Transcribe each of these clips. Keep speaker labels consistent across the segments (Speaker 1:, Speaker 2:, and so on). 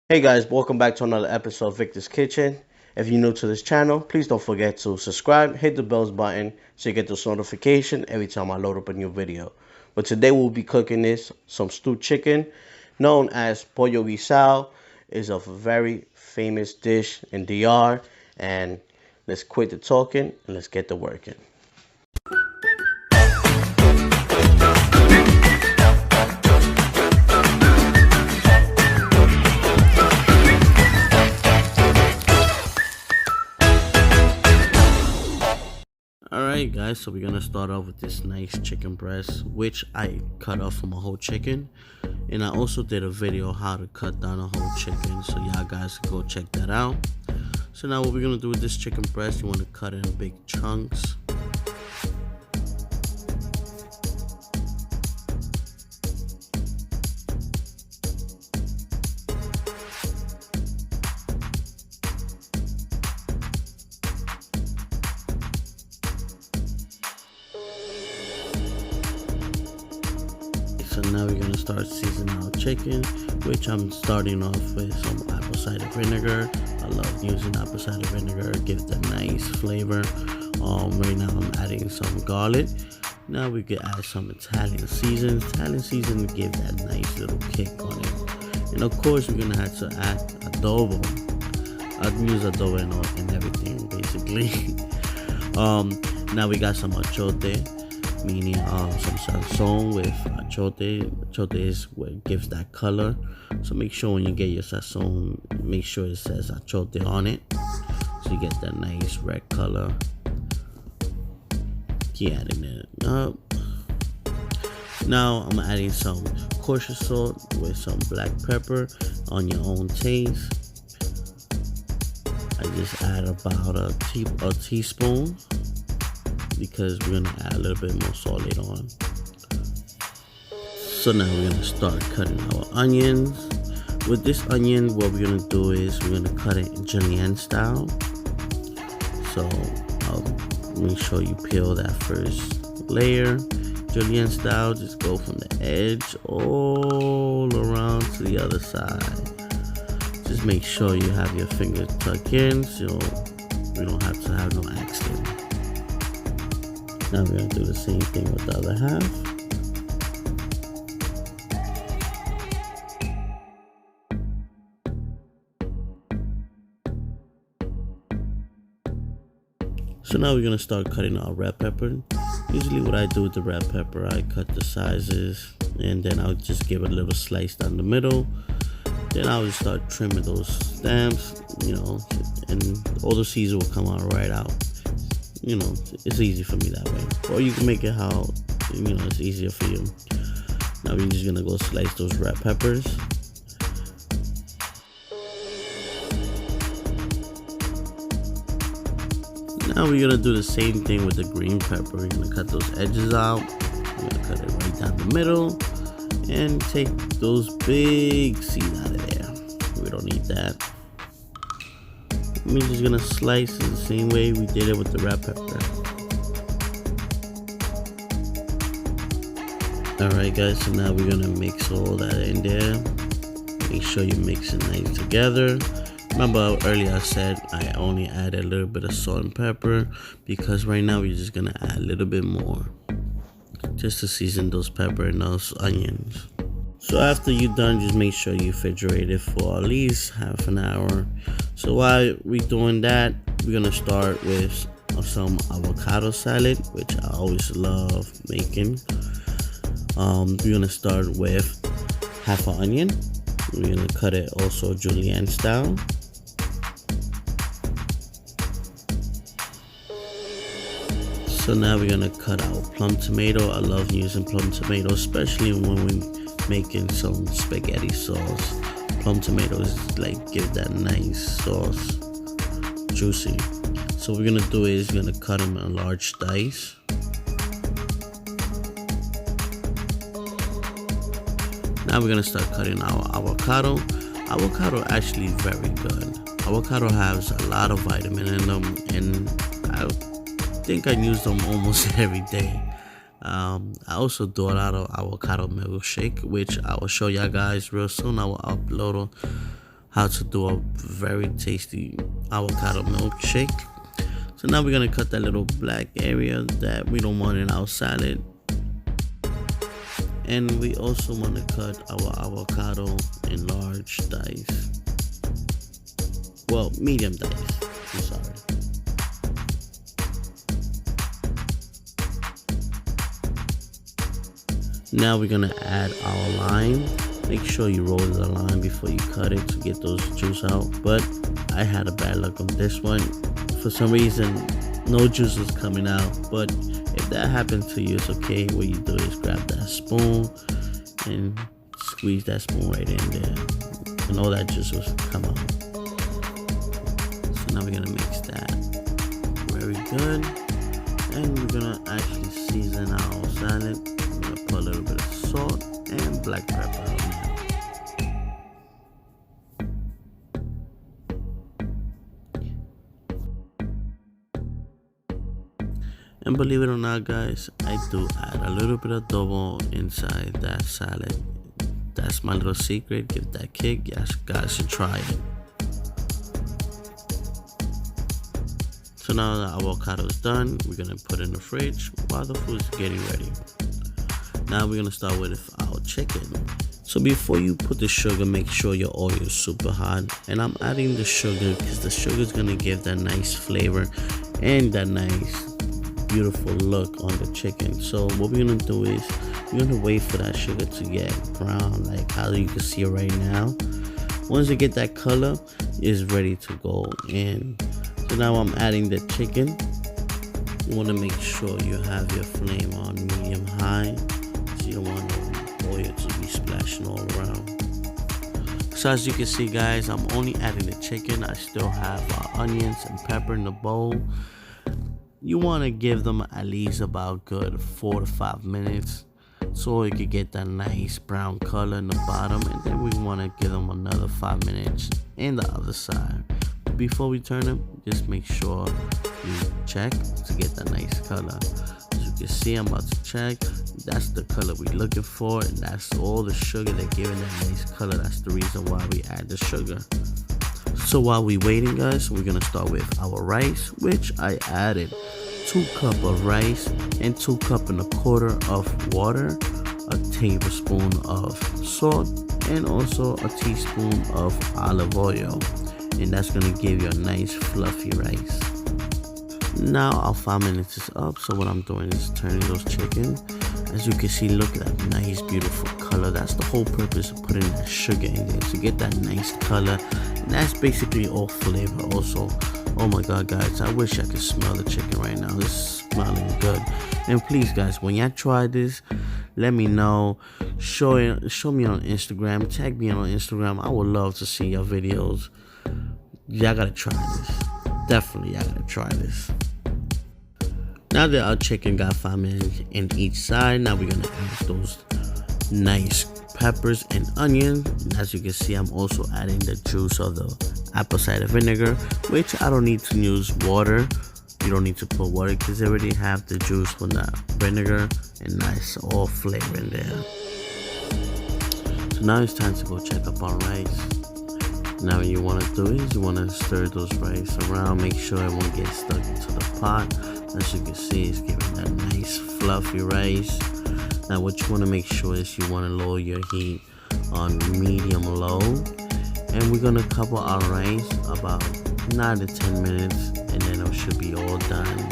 Speaker 1: Hey guys, welcome back to another episode of Victor's Kitchen. If you're new to this channel, please don't forget to subscribe, hit the bells button so you get those notifications every time I load up a new video. But today we'll be cooking some stewed chicken known as pollo guisado. Is a very famous dish in DR, and let's quit the talking and let's get to working. Alright guys, so we're gonna start off with this nice chicken breast, which I cut off from a whole chicken. And I also did a video how to cut down a whole chicken, so y'all guys can go check that out. So now what we're gonna do with this chicken breast, you wanna cut it in big chunks. So now we're gonna start seasoning our chicken, which I'm starting off with some apple cider vinegar. I love using apple cider vinegar, it gives a nice flavor. Right now I'm adding some garlic. Now we can add some Italian seasoning. Italian seasoning give that nice little kick on it. And of course we're gonna have to add adobo. I'd use adobo in everything basically. Now we got some achote, meaning some sazon with achote. Achote is what gives that color. So make sure when you get your sazon, make sure it says achote on it, so you get that nice red color. Keep adding it up. Now I'm adding some kosher salt with some black pepper on your own taste. I just add about a teaspoon, because we're gonna add a little bit more salt later on. So now we're gonna start cutting our onions. With this onion, what we're gonna do is we're gonna cut it julienne style. So make sure you peel that first layer julienne style. Just go from the edge all around to the other side. Just make sure you have your finger tucked in so we don't have to have no accident. Now we're going to do the same thing with the other half. So now we're going to start cutting our red pepper. Usually what I do with the red pepper, I cut the sizes and then I'll just give it a little slice down the middle. Then I'll just start trimming those stems, and all the seeds will come out right out. It's easy for me that way. Or you can make it how, it's easier for you. Now we're just gonna go slice those red peppers. Now we're gonna do the same thing with the green pepper. We're gonna cut those edges out. We're gonna cut it right down the middle and take those big seeds out of there. We don't need that. We're just gonna slice it the same way we did it with the red pepper. Alright guys, so now we're gonna mix all that in there. Make sure you mix it nice together. Remember earlier I said I only add a little bit of salt and pepper, because right now we're just gonna add a little bit more, just to season those pepper and those onions. So after you're done, just make sure you refrigerate it for at least half an hour. So while we're doing that, we're gonna start with some avocado salad, which I always love making. We're gonna start with half an onion. We're gonna cut it also julienne style. So now we're gonna cut our plum tomato. I love using plum tomato, especially when we're making some spaghetti sauce. Plum tomatoes give that nice sauce, juicy. So what we're gonna do is we're gonna cut them in large dice. Now we're gonna start cutting our avocado. Avocado actually very good. Avocado has a lot of vitamin in them, and I think I use them almost every day. I also do a lot of avocado milkshake, which I will show y'all guys real soon. I will upload how to do a very tasty avocado milkshake. So now we're gonna cut that little black area that we don't want in our salad. And we also want to cut our avocado in large dice. Well, medium dice. I'm sorry. Now we're gonna add our lime. Make sure you roll the lime before you cut it to get those juice out. But I had a bad luck on this one. For some reason, no juice was coming out. But if that happened to you, it's okay. What you do is grab that spoon and squeeze that spoon right in there, and all that juice will come out. So now we're gonna mix that very good, and we're gonna actually season our salad. We're gonna put a little bit of salt and black pepper on there. And believe it or not, guys, I do add a little bit of adobo inside that salad. That's my little secret. Give that kick. Yes, guys should try it. So now the avocado is done. We're gonna put it in the fridge while the food is getting ready. Now we're gonna start with our chicken. So before you put the sugar, make sure your oil is super hot. And I'm adding the sugar because the sugar is gonna give that nice flavor and that nice beautiful look on the chicken. So what we're gonna do is we're gonna wait for that sugar to get brown, like how you can see it right now. Once you get that color, it's ready to go in. So now I'm adding the chicken. You want to make sure you have your flame on medium high, so you don't want the oil to be splashing all around. So as you can see, guys, I'm only adding the chicken. I still have onions and pepper in the bowl. You want to give them at least about good 4 to 5 minutes, so you can get that nice brown color in the bottom. And then we want to give them another 5 minutes in the other side. Before we turn them, just make sure you check to get that nice color. As you can see, I'm about to check. That's the color we're looking for, and that's all the sugar they're giving that nice color. That's the reason why we add the sugar. So while we waiting, guys, we're gonna start with our rice, which I added 2 cups of rice and 2 1/4 cups of water, a tablespoon of salt, and also a teaspoon of olive oil. And that's gonna give you a nice fluffy rice. Now our 5 minutes is up, so what I'm doing is turning those chicken. As you can see, look at that nice beautiful color. That's the whole purpose of putting that sugar in there, to get that nice color. And that's basically all flavor also. Oh my god, guys, I wish I could smell the chicken right now. This is smelling good. And please, guys, when y'all try this, let me know. Show me on Instagram. Tag me on Instagram. I would love to see your videos. Y'all gotta try this. Definitely, y'all gotta try this. Now that our chicken got 5 minutes in each side, now we're gonna add those nice peppers and onion. And as you can see, I'm also adding the juice of the apple cider vinegar, which I don't need to use water. You don't need to put water because they already have the juice from the vinegar and nice all flavor in there. So now it's time to go check up our rice. Now what you want to do is you want to stir those rice around, make sure it won't get stuck into the pot. As you can see, it's giving that nice fluffy rice. Now what you want to make sure is you want to lower your heat on medium low, and we're gonna cover our rice about 9 to 10 minutes, and then it should be all done.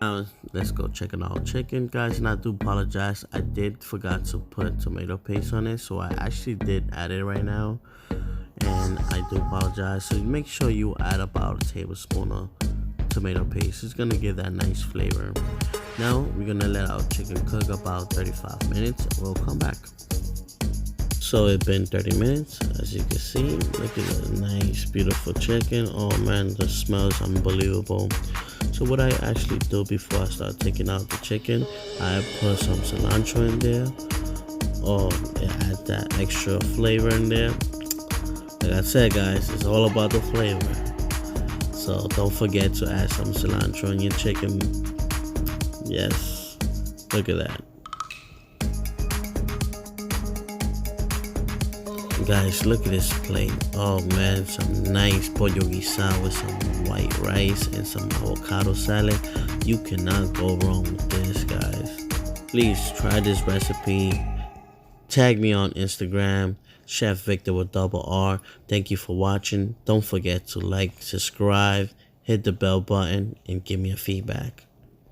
Speaker 1: Now let's go check on our chicken, guys. And I do apologize, I did forgot to put tomato paste on it, so I actually did add it right now, and I do apologize. So make sure you add about a tablespoon of tomato paste. It's gonna give that nice flavor. Now we're gonna let our chicken cook about 35 minutes, and we'll come back. So it's been 30 minutes. As you can see, look at the nice beautiful chicken. Oh man, the smell is unbelievable. So what I actually do before I start taking out the chicken, I put some cilantro in there. Oh, it adds that extra flavor in there. Like I said, guys, it's all about the flavor. So don't forget to add some cilantro in your chicken. Yes. Look at that. Guys, look at this plate. Oh man, some nice pollo guisado with some white rice and some avocado salad. You cannot go wrong with this, guys. Please try this recipe. Tag me on Instagram, Chef Victor with double R. Thank you for watching. Don't forget to like, subscribe, hit the bell button, and give me a feedback.